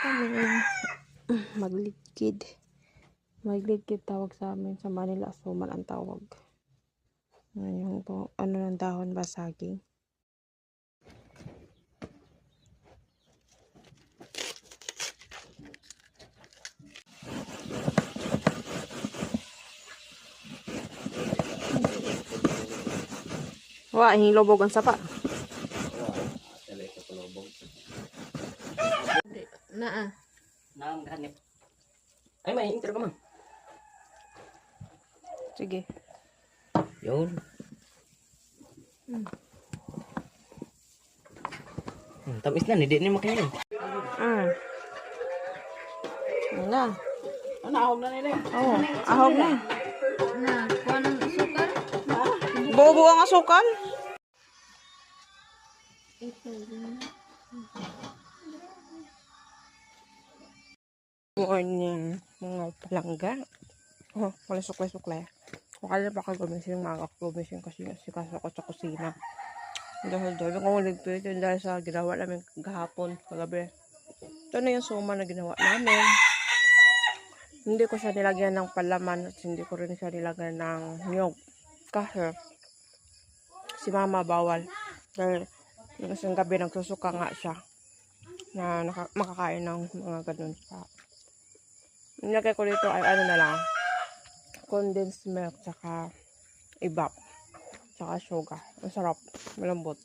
kami magligkid. Magligkid tawag sa amin. Sa Manila, suman ang tawag. Yung ano ng dahon ba, saging. Wah, hinglobog ang sapa. Naa. Naam ganip. Ay, may intro ka man. Sige. Yun. Tamis na, hindi ni makain. Wala. Ano, ahog na nila. Oo, ahog na. Na, kuha ng asukal. Buo-buo ang asukal. Morning, mga palangga. Oh, wala suklay-suklay. Wakala pa ako gumising, maaga ako gumising kasi nasikaso ako sa kusina. Dahil kung uligpit, yun dahil sa ginawa namin gahapon, kagabi. Ito na yung suma na ginawa namin. Hindi ko siya nilagyan ng palaman at hindi ko rin siya nilagyan ng niyog. Kasi si mama bawal. Dahil yung isang gabi nagsusuka nga siya na makakain ng mga ganun sa. Nilagay ko dito ay ano na lang, condensed milk, tsaka ibap, tsaka sugar. Ang sarap, malambot.